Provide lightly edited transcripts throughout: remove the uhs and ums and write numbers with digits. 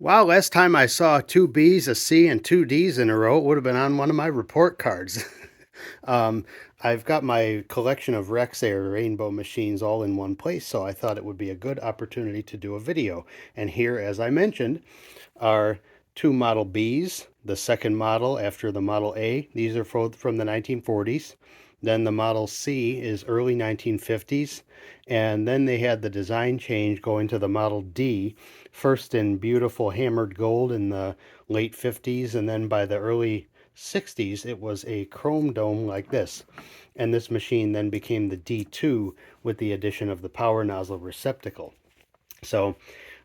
Wow, last time I saw two B's, a C, and two D's in a row, it would have been on one of my report cards. um, I've got my collection of Rexair rainbow machines all in one place, so I thought it would be a good opportunity to do a video. And here, as I mentioned, are two Model Bs, the second model after the Model A. These are from the 1940s. Then the Model C is early 1950s. And then they had the design change going to the Model D, first in beautiful hammered gold in the late 50s, and then by the early 60s, it was a chrome dome like this. And this machine then became the D2 with the addition of the power nozzle receptacle. So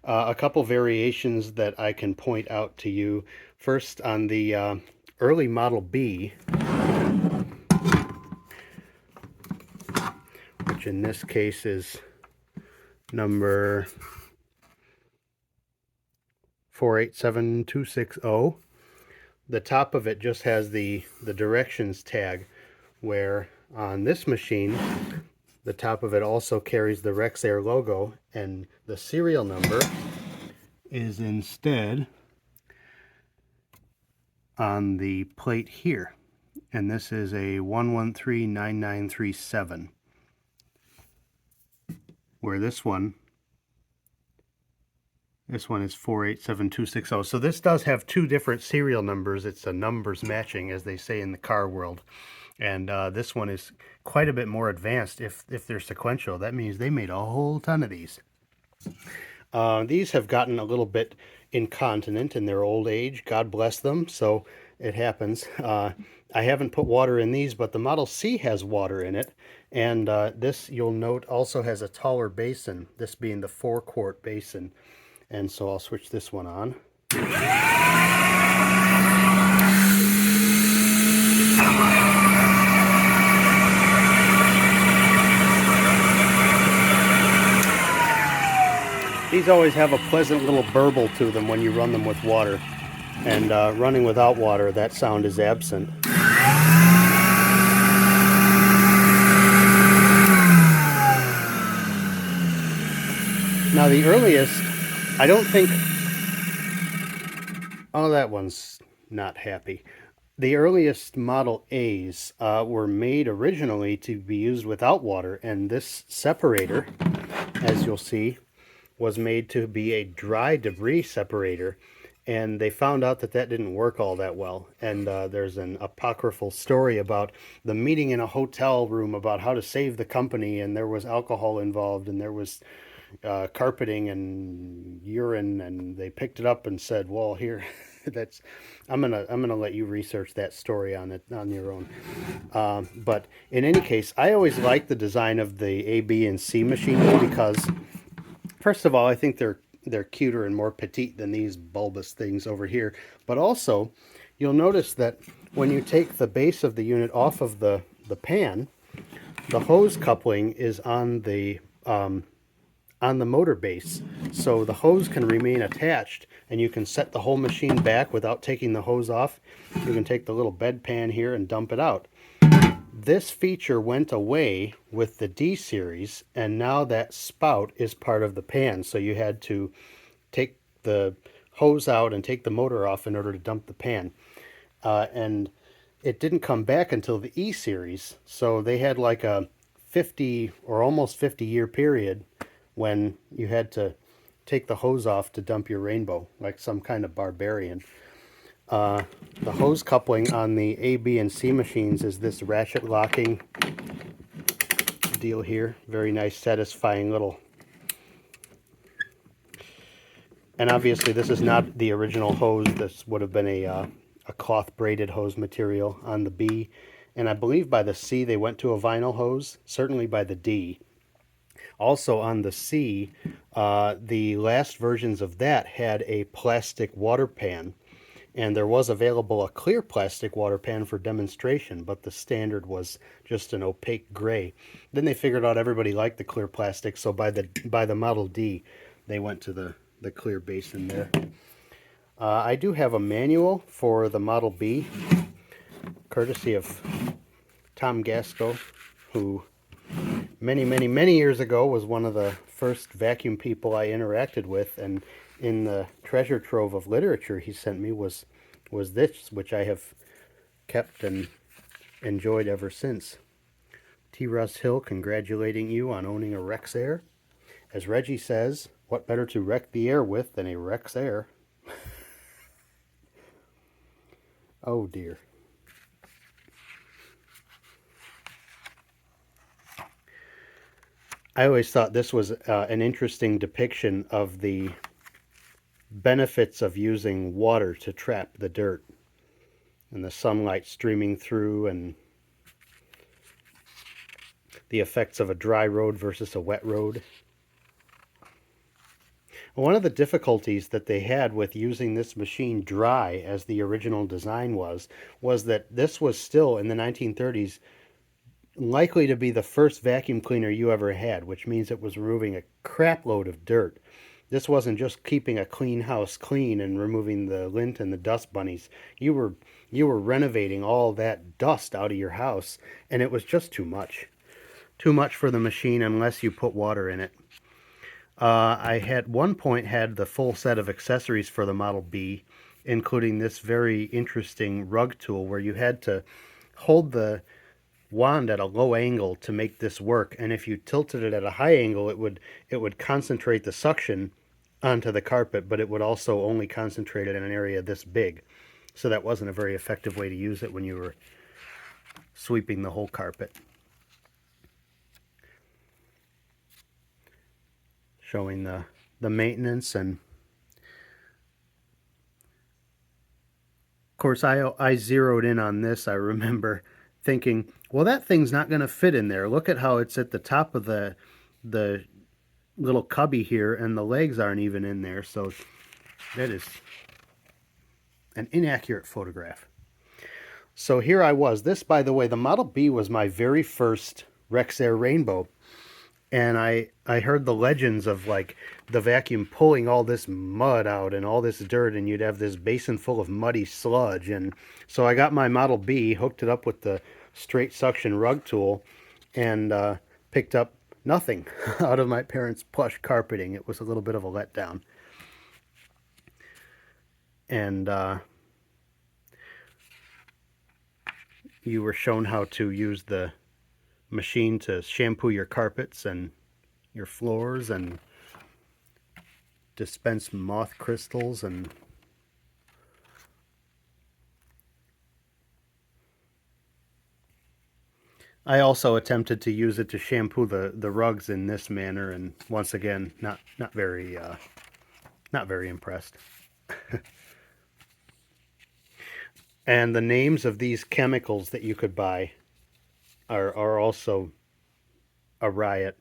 a couple variations that I can point out to you. First, on the early Model B, which in this case is number 487260, the top of it just has the directions tag, where on this machine, the top of it also carries the Rexair logo, and the serial number is instead on the plate here. And this is a 1139937, where this one is 487260. So this does have two different serial numbers. It's a numbers matching, as they say in the car world. And this one is quite a bit more advanced if they're sequential. That means they made a whole ton of these. These have gotten a little bit incontinent in their old age. God bless them. So it happens. I haven't put water in these, but the Model C has water in it. And this, you'll note, also has a taller basin, this being the 4-quart basin. And so I'll switch this one on. These always have a pleasant little burble to them when you run them with water. And running without water, that sound is absent. Now the earliest, I don't think... Oh, that one's not happy. The earliest Model A's were made originally to be used without water, and this separator, as you'll see, was made to be a dry debris separator, and they found out that that didn't work all that well. And there's an apocryphal story about the meeting in a hotel room about how to save the company, and there was alcohol involved, and there was carpeting and urine, and they picked it up and said, well, here, that's... I'm gonna let you research that story on it on your own. But in any case, I always like the design of the A, B, and C machines because, first of all, I think they're cuter and more petite than these bulbous things over here. But also, you'll notice that when you take the base of the unit off of the pan, the hose coupling is on the motor base, so the hose can remain attached, and you can set the whole machine back without taking the hose off. You can take the little bed pan here and dump it out. This feature went away with the D series, and now that spout is part of the pan, so you had to take the hose out and take the motor off in order to dump the pan. And it didn't come back until the E series, so they had like a 50 or almost 50-year period when you had to take the hose off to dump your rainbow, like some kind of barbarian. The hose coupling on the A, B, and C machines is this ratchet locking deal here. Very nice, satisfying little... And obviously this is not the original hose. This would have been a cloth braided hose material on the B. And I believe by the C they went to a vinyl hose, certainly by the D. Also on the C, the last versions of that had a plastic water pan, and there was available a clear plastic water pan for demonstration, but the standard was just an opaque gray. Then they figured out everybody liked the clear plastic, so by the Model D, they went to the clear basin there. I do have a manual for the Model B, courtesy of Tom Gasco, who many years ago was one of the first vacuum people I interacted with, and in the treasure trove of literature he sent me was this, which I have kept and enjoyed ever since. T. Russ Hill congratulating you on owning a Rexair. As Reggie says, what better to wreck the air with than a Rexair? Oh dear. I always thought this was an interesting depiction of the benefits of using water to trap the dirt and the sunlight streaming through and the effects of a dry road versus a wet road. One of the difficulties that they had with using this machine dry, as the original design was that this was still in the 1930s likely to be the first vacuum cleaner you ever had, which means it was removing a crap load of dirt. This wasn't just keeping a clean house clean and removing the lint and the dust bunnies. You were renovating all that dust out of your house, and it was just too much. Too much for the machine unless you put water in it. I at one point had the full set of accessories for the Model B, including this very interesting rug tool where you had to hold the wand at a low angle to make this work, and if you tilted it at a high angle, it would concentrate the suction onto the carpet, but it would also only concentrate it in an area this big. So that wasn't a very effective way to use it when you were sweeping the whole carpet. Showing the maintenance, and of course I zeroed in on this. I remember thinking, well, that thing's not going to fit in there. Look at how it's at the top of the little cubby here, and the legs aren't even in there. So that is an inaccurate photograph. So here I was. This, by the way, the Model B was my very first Rexair Rainbow. And I heard the legends of like the vacuum pulling all this mud out and all this dirt, and you'd have this basin full of muddy sludge. And so I got my Model B, hooked it up with the straight suction rug tool, and picked up nothing out of my parents' plush carpeting. It was a little bit of a letdown. And you were shown how to use the machine to shampoo your carpets and your floors and dispense moth crystals, and I also attempted to use it to shampoo the rugs in this manner, and once again not very impressed. And the names of these chemicals that you could buy are also a riot.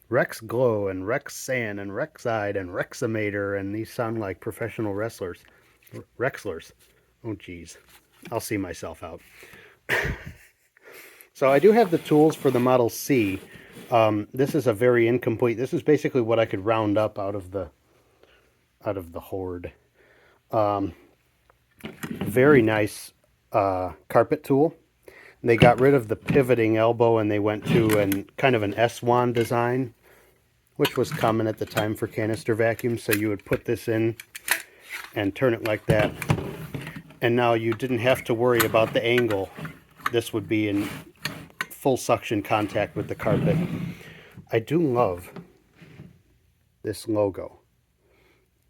Rex Glow and Rex Sand and Rexide and Rexamator, and these sound like professional wrestlers. Rexlers. Oh geez. I'll see myself out. So I do have the tools for the Model C. This is a very incomplete. This is basically what I could round up out of the hoard. Very nice carpet tool. They got rid of the pivoting elbow and they went to kind of an S-wand design, which was common at the time for canister vacuums. So you would put this in and turn it like that. And now you didn't have to worry about the angle. This would be in full suction contact with the carpet. I do love this logo.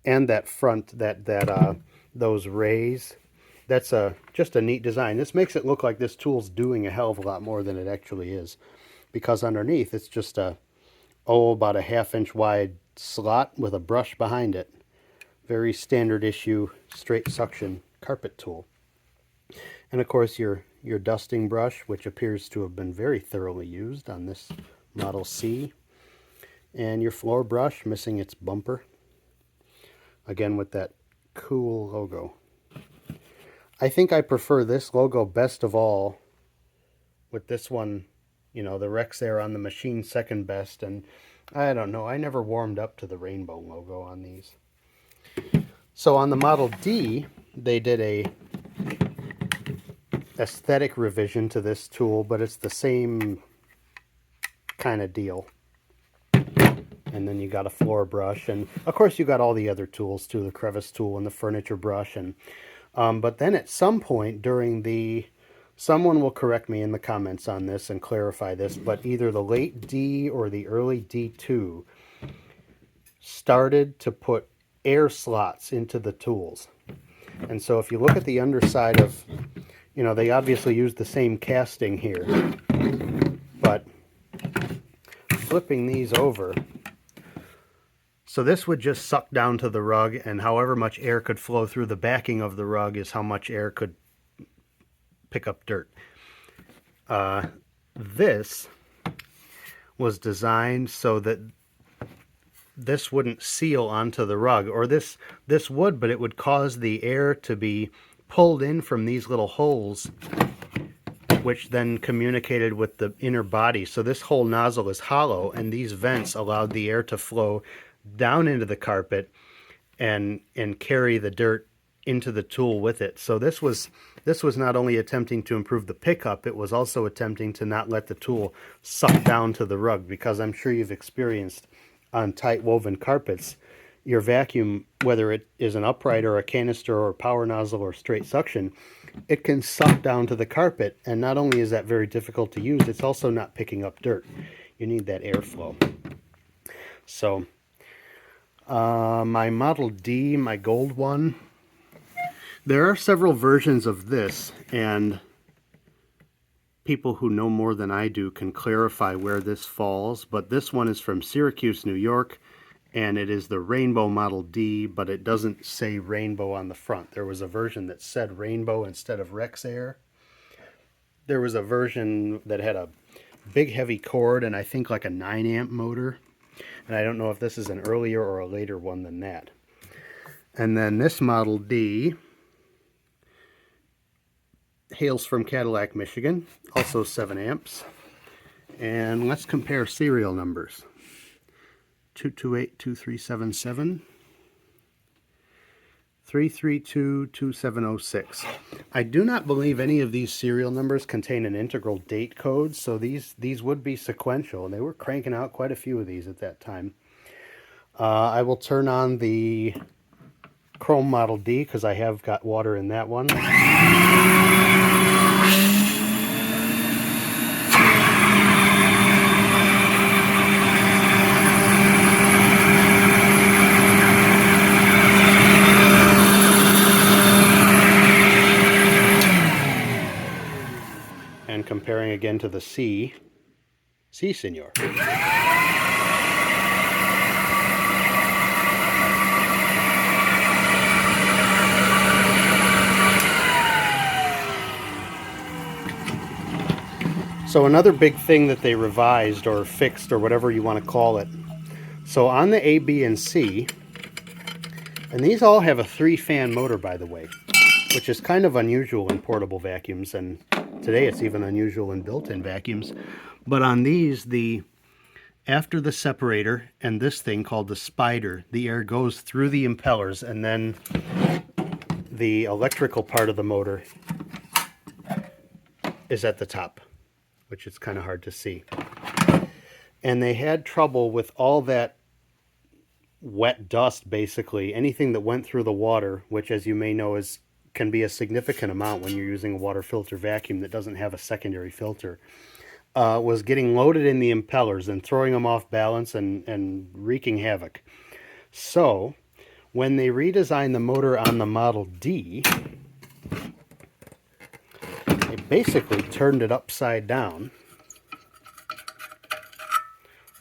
And that front, those rays. That's just a neat design. This makes it look like this tool's doing a hell of a lot more than it actually is, because underneath it's just about a 1/2 inch wide slot with a brush behind it. Very standard issue straight suction carpet tool. And of course your dusting brush, which appears to have been very thoroughly used on this Model C. And your floor brush, missing its bumper. Again with that cool logo. I think I prefer this logo best of all, with this one, you know, the Rexair on the machine second best, and I don't know, I never warmed up to the rainbow logo on these. So on the Model D, they did a aesthetic revision to this tool, but it's the same kind of deal. And then you got a floor brush, and of course you got all the other tools too, the crevice tool and the furniture brush. And but then at some point during the, someone will correct me in the comments on this and clarify this, but either the late D or the early D2 started to put air slots into the tools. And so if you look at the underside of, you know, they obviously use the same casting here, but flipping these over, so this would just suck down to the rug, and however much air could flow through the backing of the rug is how much air could pick up dirt. This was designed so that this wouldn't seal onto the rug, or this would, but it would cause the air to be pulled in from these little holes, which then communicated with the inner body. So this whole nozzle is hollow, and these vents allowed the air to flow down into the carpet and carry the dirt into the tool with it. So this was not only attempting to improve the pickup, it was also attempting to not let the tool suck down to the rug, because I'm sure you've experienced on tight woven carpets, your vacuum, whether it is an upright or a canister or a power nozzle or straight suction, it can suck down to the carpet, and not only is that very difficult to use, it's also not picking up dirt. You need that airflow. So my Model D, my gold one, there are several versions of this, and people who know more than I do can clarify where this falls, but this one is from Syracuse, New York, and it is the Rainbow Model D, but it doesn't say Rainbow on the front. There was a version that said Rainbow instead of Rexair. There was a version that had a big heavy cord and I think like a 9 amp motor, and I don't know if this is an earlier or a later one than that. And then this Model D hails from Cadillac, Michigan, also 7 amps. And let's compare serial numbers. 228-2377, 332-2706. I do not believe any of these serial numbers contain an integral date code, so these would be sequential, and they were cranking out quite a few of these at that time. I will turn on the Chrome Model D because I have got water in that one. And comparing again to the C Senor. So another big thing that they revised or fixed or whatever you want to call it. So on the A, B, and C, and these all have a 3-fan motor, by the way, which is kind of unusual in portable vacuums, and today it's even unusual in built-in vacuums. But on these, after the separator and this thing called the spider, the air goes through the impellers, and then the electrical part of the motor is at the top, which is kind of hard to see. And they had trouble with all that wet dust, basically. Anything that went through the water, which as you may know can be a significant amount when you're using a water filter vacuum that doesn't have a secondary filter, was getting loaded in the impellers and throwing them off balance and wreaking havoc. So when they redesigned the motor on the Model D, they basically turned it upside down.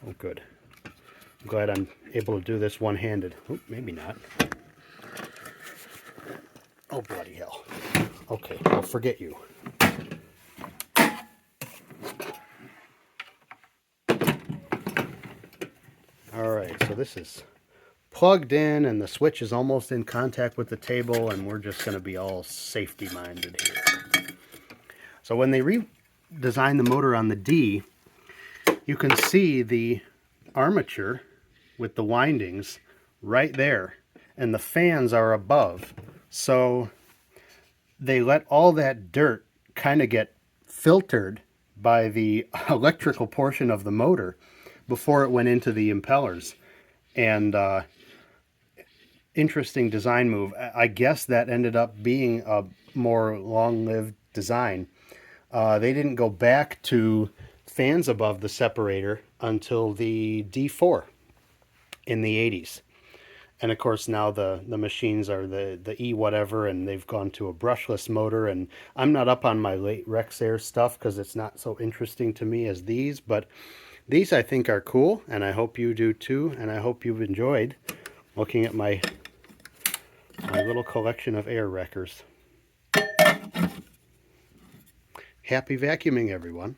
Oh, good. I'm glad I'm able to do this one-handed. Oh, maybe not. Oh, bloody hell. Okay, well, forget you. Alright, so this is plugged in and the switch is almost in contact with the table, and we're just going to be all safety-minded here. So when they redesigned the motor on the D, you can see the armature with the windings right there, and the fans are above. So they let all that dirt kind of get filtered by the electrical portion of the motor before it went into the impellers. And interesting design move. I guess that ended up being a more long-lived design. They didn't go back to fans above the separator until the D4 in the 80s. And of course now the machines are the E whatever, and they've gone to a brushless motor. And I'm not up on my late Rexair stuff because it's not so interesting to me as these, but these I think are cool, and I hope you do too, and I hope you've enjoyed looking at my little collection of air wreckers. Happy vacuuming, everyone.